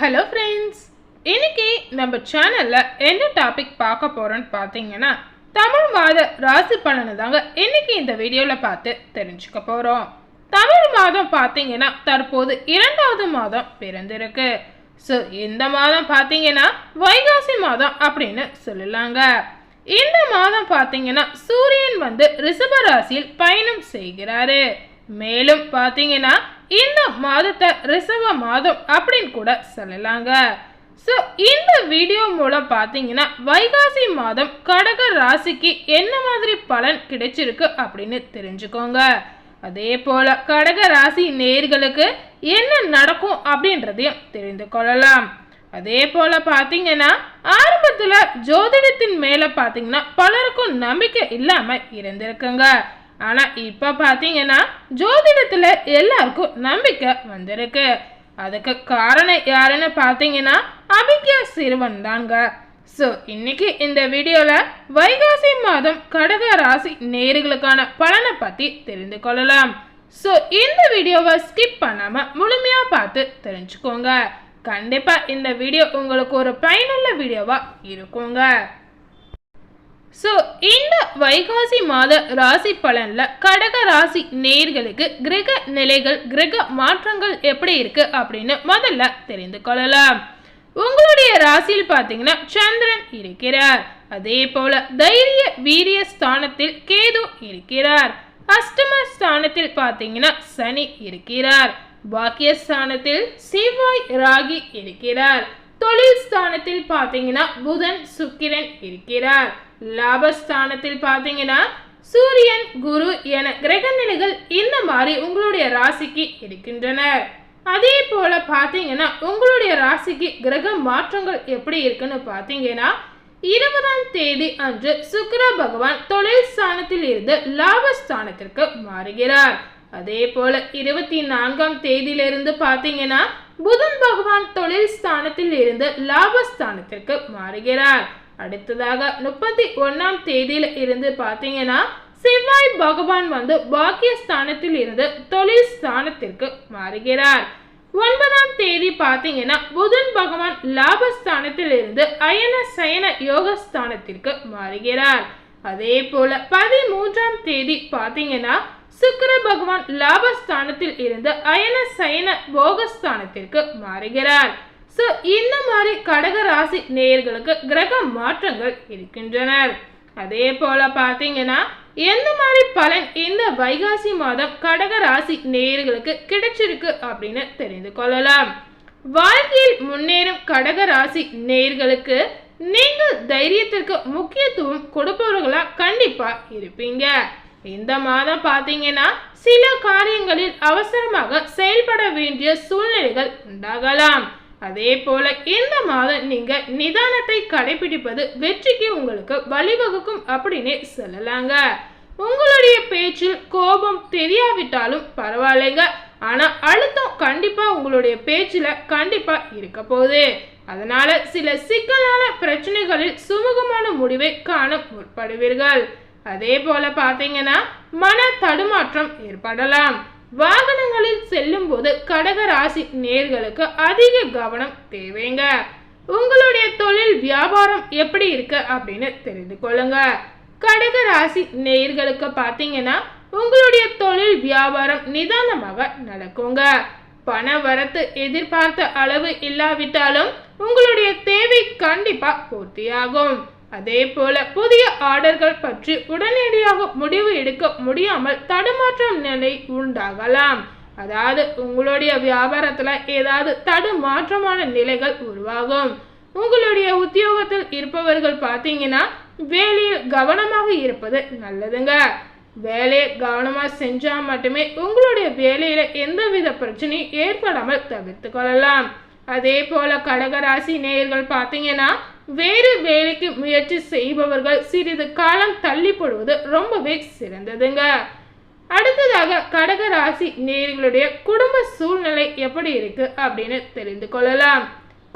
Hello friends, இன்னைக்கு நம்ம சேனல்ல என்ன டாபிக் பார்க்க போறோம்னு பார்த்தீங்கன்னா தமிழ் மாத ராசி பலனை தாங்க இன்னைக்கு இந்த வீடியோவில் பார்த்து தெரிஞ்சுக்க போறோம். தமிழ் மாதம் பார்த்தீங்கன்னா தற்போது 2வது மாதம் பிறந்திருக்கு. ஸோ இந்த மாதம் பார்த்தீங்கன்னா வைகாசி மாதம் அப்படின்னு சொல்லலாங்க. இந்த மாதம் பார்த்தீங்கன்னா சூரியன் ரிஷப ராசியில் பயணம் செய்கிறாரு. மேலும் பார்த்தீங்கன்னா இந்த மாதத்தை ரிஷப மாதம் அப்படின்னு கூட சொல்லலாங்க. ஸோ இந்த வீடியோ மூலம் பார்த்தீங்கன்னா வைகாசி மாதம் கடக ராசிக்கு என்ன மாதிரி பலன் கிடைச்சிருக்கு அப்படின்னு தெரிஞ்சுக்கோங்க. அதே போல கடக ராசி நேயர்களுக்கு என்ன நடக்கும் அப்படின்றதையும் தெரிந்து கொள்ளலாம். அதே போல பார்த்தீங்கன்னா ஆரம்பத்துல ஜோதிடத்தின் மேல பார்த்தீங்கன்னா பலருக்கும் நம்பிக்கை இல்லாம இருந்திருக்குங்க. ஆனா இப்ப பாத்தீங்கன்னா ஜோதிடத்துல எல்லாருக்கும் நம்பிக்கை வந்திருக்கு. அதுக்கு காரணம் யாருன்னு பாத்தீங்கன்னா அபிக்யா சிறுவன் தாங்க. ஸோ இன்னைக்கு இந்த வீடியோல வைகாசி மாதம் கடக ராசி நேயர்களுக்கான பலனை பத்தி தெரிந்து கொள்ளலாம். ஸோ இந்த வீடியோவை ஸ்கிப் பண்ணாம முழுமையா பார்த்து தெரிஞ்சுக்கோங்க. கண்டிப்பா இந்த வீடியோ உங்களுக்கு ஒரு பயனுள்ள வீடியோவா இருக்குங்க. ஸோ இந்த வைகாசி மாத ராசி பலன்ல கடக ராசி நேயர்களுக்கு கிரக நிலைகள் கிரக மாற்றங்கள் எப்படி இருக்கு அப்படின்னு முதல்ல தெரிந்து கொள்ளலாம். உங்களுடைய ராசியில் பார்த்தீங்கன்னா சந்திரன் இருக்கிறார். அதே போல தைரிய வீரிய ஸ்தானத்தில் கேது இருக்கிறார். அஷ்டம ஸ்தானத்தில் பார்த்தீங்கன்னா சனி இருக்கிறார். பாக்கியஸ்தானத்தில் செவ்வாய் ராகி இருக்கிறார். தொழில் ஸ்தானத்தில் பார்த்தீங்கன்னா புதன் சுக்கிரன் இருக்கிறார். லாபஸ்தானத்தில் பார்த்தீங்கன்னா சூரியன் குரு என கிரக நிலைகள் இந்த மாதிரி உங்களுடைய ராசிக்கு இருக்கின்றனர். அதே போல பார்த்தீங்கன்னா உங்களுடைய ராசிக்கு கிரக மாற்றங்கள் எப்படி இருக்குன்னு பார்த்தீங்கன்னா 20ஆம் தேதி அன்று சுக்கிர பகவான் தொழில் ஸ்தானத்தில் இருந்து லாபஸ்தானத்திற்கு மாறுகிறார். அதே போல 24ஆம் தேதியிலிருந்து பார்த்தீங்கன்னா புதன் பகவான் தொழில் ஸ்தானத்தில் இருந்து லாபஸ்தானத்திற்கு மாறுகிறார். அடுத்ததாக 31ஆம் தேதியில இருந்து பார்த்தீங்கன்னா செவ்வாய் பகவான் பாக்கியஸ்தானத்தில் இருந்து தொழில் ஸ்தானத்திற்கு மாறுகிறார். 9ஆம் தேதி பார்த்தீங்கன்னா புதன் பகவான் லாபஸ்தானத்தில் இருந்து அயன சயன யோகஸ்தானத்திற்கு மாறுகிறார். அதே போல 13ஆம் தேதி பார்த்தீங்கன்னா சுக்கிர பகவான் லாபஸ்தானத்தில் இருந்து அயன சயன போகஸ்தானத்திற்கு மாறுகிறார். ஸோ இந்த மாதிரி கடக ராசி நேயர்களுக்கு கிரக மாற்றங்கள் இருக்கின்றனர். அதே போல பார்த்தீங்கன்னா எந்த மாதிரி பலன் இந்த வைகாசி மாதம் கடக ராசி நேயர்களுக்கு கிடைச்சிருக்கு அப்படின்னு தெரிந்து கொள்ளலாம். வாழ்க்கையில் முன்னேறும் கடக ராசி நேயர்களுக்கு நீங்கள் தைரியத்திற்கு முக்கியத்துவம் கொடுப்பவர்களா கண்டிப்பா இருப்பீங்க. இந்த மாதம் பார்த்தீங்கன்னா சில காரியங்களில் அவசரமாக செயல்பட வேண்டிய சூழ்நிலைகள் உண்டாகலாம். அதே போல இந்த மாதம் நீங்க நிதானத்தை கடைபிடிப்பது வெற்றிக்கு உங்களுக்கு வழிவகுக்கும் அப்படின்னு சொல்லலாங்க. உங்களுடைய பேச்சில் கோபம் தெரியாவிட்டாலும் பரவாயில்லைங்க, ஆனா அழுத்தம் கண்டிப்பா உங்களுடைய பேச்சுல கண்டிப்பா இருக்க போகுது. அதனால சில சிக்கலான பிரச்சனைகளில் சுமூகமான முடிவை காண முற்படுவீர்கள். அதே போல பார்த்தீங்கன்னா மன தடுமாற்றம் ஏற்படலாம். வாகனங்களில் செல்லும் போது கடக ராசி நேயர்களுக்கு அதிக கவனம் தேவைங்க. உங்களுடைய தொழில் வியாபாரம் எப்படி இருக்கு அப்படின்னு தெரிந்து கொள்ளுங்க. கடக ராசி நேயர்களுக்கு பார்த்தீங்கன்னா உங்களுடைய தொழில் வியாபாரம் நிதானமாக நடக்குங்க. பண வரத்து எதிர்பார்த்த அளவு இல்லாவிட்டாலும் உங்களுடைய தேவை கண்டிப்பா பூர்த்தியாகும். அதே போல புதிய ஆர்டர்கள் பற்றி உடனடியாக முடிவு எடுக்க முடியாமல் தடுமாற்றம் நிலை உண்டாகலாம். அதாவது உங்களுடைய வியாபாரத்துல ஏதாவது தடுமாற்றமான நிலைகள் உருவாகும். உங்களுடைய உத்தியோகத்தில் இருப்பவர்கள் பார்த்தீங்கன்னா வேலையில் கவனமாக இருப்பது நல்லதுங்க. வேலையை கவனமா செஞ்சா மட்டுமே உங்களுடைய வேலையில எந்தவித பிரச்சனையும் ஏற்படாமல் தவிர்த்து கொள்ளலாம். அதே போல கடகராசி நேயர்கள் பார்த்தீங்கன்னா வேறு வேலைக்கு முயற்சி செய்பவர்கள் சிறிது காலம் தள்ளி போடுவது ரொம்பவே சிறந்ததுங்க. அடுத்ததாக கடக ராசி நேயர்களுடைய குடும்ப சூழ்நிலை எப்படி இருக்கு அப்படின்னு தெரிந்து கொள்ளலாம்.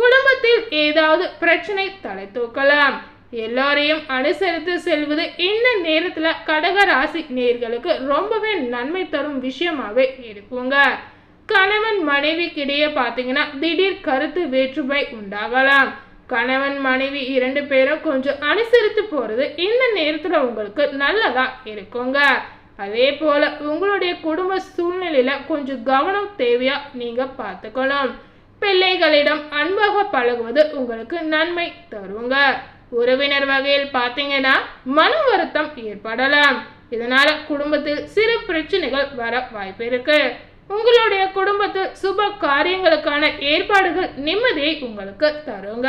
குடும்பத்தில் ஏதாவது பிரச்சனை தலை தூக்கலாம். எல்லாரையும் அனுசரித்து செல்வது இந்த நேரத்துல கடக ராசி நேயர்களுக்கு ரொம்பவே நன்மை தரும் விஷயமாவே இருக்குங்க. கணவன் மனைவிக்கிடையே பார்த்தீங்கன்னா திடீர் கருத்து வேற்றுமை உண்டாகலாம். கணவன் மனைவி 2 பேரும் கொஞ்சம் அனுசரித்து போறது இந்த நேரத்துல உங்களுக்கு நல்லதா இருக்குங்க. அதே போல உங்களுடைய குடும்ப சூழ்நிலையில கொஞ்சம் கவனம் தேவையா நீங்க பார்த்துக்கணும். பிள்ளைகளிடம் அன்பாக பழகுவது உங்களுக்கு நன்மை தருங்க. உறவினர் வகையில் பார்த்தீங்கன்னா மன வருத்தம் ஏற்படலாம். இதனால குடும்பத்தில் சிறு பிரச்சனைகள் வர வாய்ப்பு இருக்கு. உங்களுடைய குடும்பத்தில் சுப காரியங்களுக்கான ஏற்பாடுகள் நிம்மதியை உங்களுக்கு தருங்க.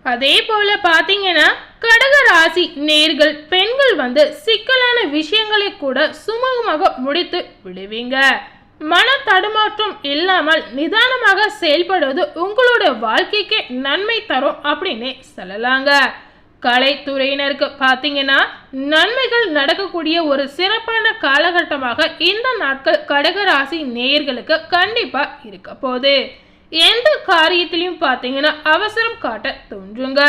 அதே போல பாத்தீங்கன்னா கடக ராசி நேர்கள் பெண்கள் சிக்கலான விஷயங்களை கூட சுமூகமாக முடித்து விடுவீங்க. மன தடுமாற்றம் இல்லாமல் நிதானமாக செயல்படுவது உங்களுடைய வாழ்க்கைக்கு நன்மை தரும் அப்படின்னு சொல்லலாங்க. கலைத்துறையினருக்கு பார்த்தீங்கன்னா நன்மைகள் நடக்கக்கூடிய ஒரு சிறப்பான காலகட்டமாக இந்த நாட்கள் கடகராசி நேயர்களுக்கு கண்டிப்பா இருக்க போகுது. எந்த காரியத்திலையும் பார்த்தீங்கன்னா அவசரம் காட்ட தோன்றுங்க.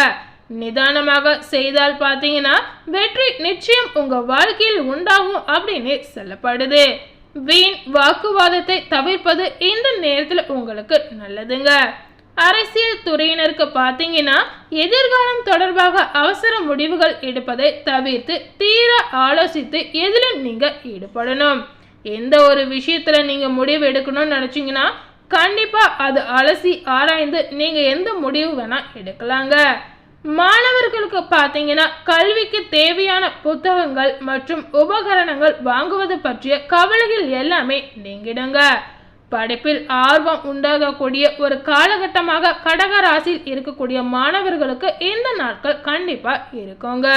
நிதானமாக செய்தால் பார்த்தீங்கன்னா வெற்றி நிச்சயம் உங்க வாழ்க்கையில் உண்டாகும் அப்படின்னு சொல்லப்படுது. வீண் வாக்குவாதத்தை தவிர்ப்பது இந்த நேரத்தில் உங்களுக்கு நல்லதுங்க. அரசியல் துறையினருக்கு பார்த்தீங்கன்னா எதிர்காலம் தொடர்பாக அவசர முடிவுகள் எடுப்பதை தவிர்த்து தீர ஆலோசித்து எதில் நீங்க ஈடுபடணும். எந்த ஒரு விஷயத்துல நீங்க முடிவு எடுக்கணும்னு நினைச்சீங்கன்னா கண்டிப்பா அது அலசி ஆராய்ந்து நீங்க எந்த முடிவு வேணா எடுக்கலாங்க. மாணவர்களுக்கு பார்த்தீங்கன்னா கல்விக்கு தேவையான புத்தகங்கள் மற்றும் உபகரணங்கள் வாங்குவது பற்றிய கவலைகள் எல்லாமே நீங்கிடுங்க. படிப்பில் ஆர்வம் உண்டாகக்கூடிய ஒரு காலகட்டமாக கடகராசியில் இருக்கக்கூடிய மாணவர்களுக்கு இந்த நாட்கள் கண்டிப்பா இருக்குங்க.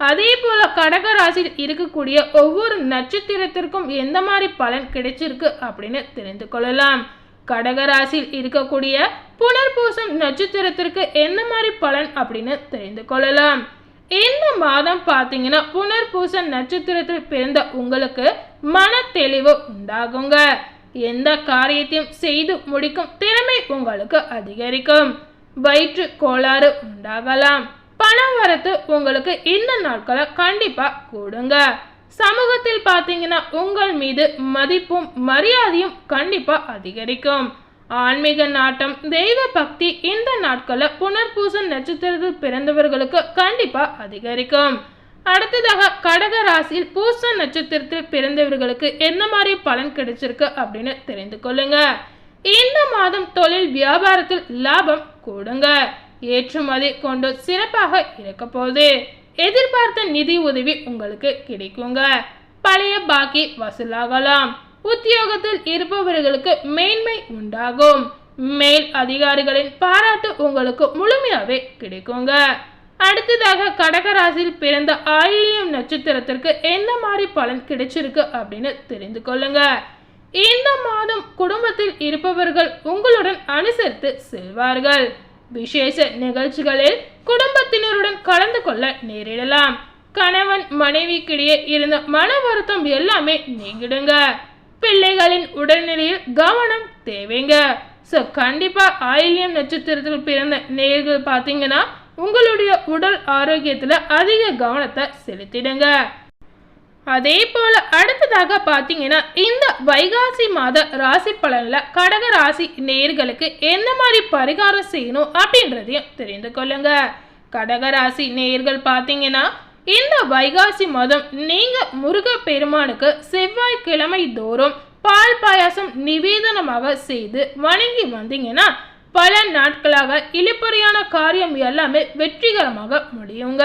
அதே போல கடகராசியில் இருக்கக்கூடிய ஒவ்வொரு நட்சத்திரத்திற்கும் எந்த மாதிரி பலன் கிடைச்சிருக்கு அப்படின்னு தெரிந்து கொள்ளலாம். கடகராசியில் இருக்கக்கூடிய புனர்பூசம் நட்சத்திரத்திற்கு எந்த மாதிரி பலன் அப்படின்னு தெரிந்து கொள்ளலாம். இந்த மாதம் பார்த்தீங்கன்னா புனர்பூசம் நட்சத்திரத்தில் பிறந்த உங்களுக்கு மன தெளிவு உண்டாகுங்க. எந்த காரியத்தையும் செய்து முடிக்கும் திறமை உங்களுக்கு அதிகரிக்கும். வயிற்று கோளாறு உண்டாகலாம். பண வரத்து உங்களுக்கு இந்த நாட்களை கண்டிப்பா கூடுங்க. சமூகத்தில் பார்த்தீங்கன்னா உங்கள் மீது மதிப்பும் மரியாதையும் கண்டிப்பா அதிகரிக்கும். ஆன்மீக நாட்டம் தெய்வ பக்தி இந்த நாட்களில் புனர்பூசம் நட்சத்திரத்தில் பிறந்தவர்களுக்கு கண்டிப்பா அதிகரிக்கும். அடுத்ததாக கடக ராசியில் பூச நட்சத்திரத்தில் பிறந்தவர்களுக்கு என்ன மாதிரி பலன் கிடைச்சிருக்கு அப்படின்னு தெரிந்து கொள்ளுங்க. இந்த மாதம் தொழில் வியாபாரத்தில் லாபம் கூடுங்க. ஏற்றுமதி கொண்டு சிறப்பாக இருக்க போகுது. எதிர்பார்த்த நிதி உதவி உங்களுக்கு கிடைக்குங்க. பழைய பாக்கி வசூலாகலாம். உத்தியோகத்தில் இருப்பவர்களுக்கு மேன்மை உண்டாகும். மேல் அதிகாரிகளின் பாராட்டு உங்களுக்கு முழுமையாவே கிடைக்குங்க. அடுத்ததாக கடகராசியில் பிறந்த ஆயில்யம் நட்சத்திரத்திற்கு என்ன மாதிரி பலன் கிடைச்சிருக்கு அப்படின்னு தெரிந்து கொள்ளுங்க. இந்த மாதம் குடும்பத்தில் இருப்பவர்கள் உங்களுடன் அனுசரித்து செல்வார்கள். விசேஷ நிகழ்ச்சிகளில் குடும்பத்தினருடன் கலந்து கொள்ள நேரிடலாம். கணவன் மனைவிக்கிடையே இருந்த மன வருத்தம் எல்லாமே நீங்கிடுங்க. பிள்ளைகளின் உடல்நிலையில் கவனம் தேவைங்க. ஸோ கண்டிப்பா ஆயில்யம் நட்சத்திரத்தில் பிறந்த நேயர்கள் பார்த்தீங்கன்னா உங்களுடைய உடல் ஆரோக்கியத்துல அதிக கவனத்தை செலுத்திடுங்க. அதே போல அடுத்ததாக பார்த்தீங்கன்னா இந்த வைகாசி மாத ராசி பலன்ல கடக ராசி நேயர்களுக்கு எந்த மாதிரி பரிகாரம் செய்யணும் அப்படின்றதையும் தெரிந்து கொள்ளுங்க. கடக ராசி நேயர்கள் பார்த்தீங்கன்னா இந்த வைகாசி மாதம் நீங்க முருக பெருமானுக்கு செவ்வாய்க்கிழமை தோறும் பால் பாயாசம் நிவேதனமாக செய்து வணங்கி வந்தீங்கன்னா பல நாட்களாக இழுபறியான காரியம் எல்லாமே வெற்றிகரமாக முடியுங்க.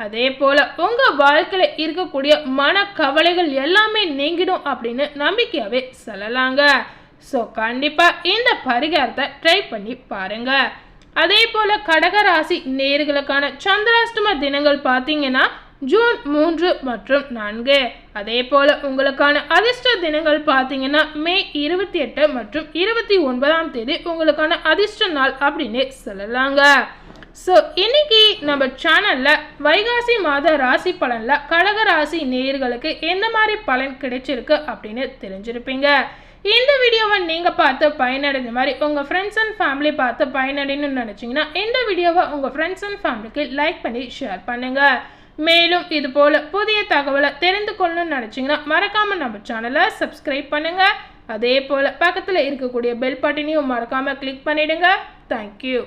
அதே போல உங்க வாழ்க்கையில இருக்கக்கூடிய மன கவலைகள் எல்லாமே நீங்கிடும் அப்படின்னு நம்பிக்கையாவே சொல்லலாங்க. ஸோ கண்டிப்பா இந்த பரிகாரத்தை ட்ரை பண்ணி பாருங்க. அதே போல கடகராசி நேயர்களுக்கான சந்திராஷ்டம தினங்கள் பார்த்தீங்கன்னா ஜூன் 3 மற்றும் 4. அதே போல உங்களுக்கான அதிர்ஷ்ட தினங்கள் பார்த்தீங்கன்னா மே 28 மற்றும் 29ஆம் தேதி உங்களுக்கான அதிர்ஷ்ட நாள் அப்படின்னு சொல்லலாங்க. ஸோ இன்னைக்கு நம்ம சேனல்ல வைகாசி மாத ராசி பலன்ல கடகராசி நேயர்களுக்கு எந்த மாதிரி பலன் கிடைச்சிருக்கு அப்படின்னு தெரிஞ்சிருப்பீங்க. இந்த வீடியோவை நீங்க பார்த்து பயனடைந்த மாதிரி உங்க ஃப்ரெண்ட்ஸ் அண்ட் ஃபேமிலி பார்த்து பயனடையணும்னு நினைச்சீங்கன்னா இந்த வீடியோவை உங்க ஃப்ரெண்ட்ஸ் அண்ட் ஃபேமிலிக்கு லைக் பண்ணி ஷேர் பண்ணுங்க. மேலும் இது போல புதிய தகவலை தெரிந்து கொள்ளணும்னு நினைச்சீங்கன்னா மறக்காம நம்ம சேனலை சப்ஸ்கிரைப் பண்ணுங்க. அதே போல் பக்கத்தில் இருக்கக்கூடிய பெல் பட்டனையும் மறக்காமல் கிளிக் பண்ணிடுங்க. தேங்க்யூ.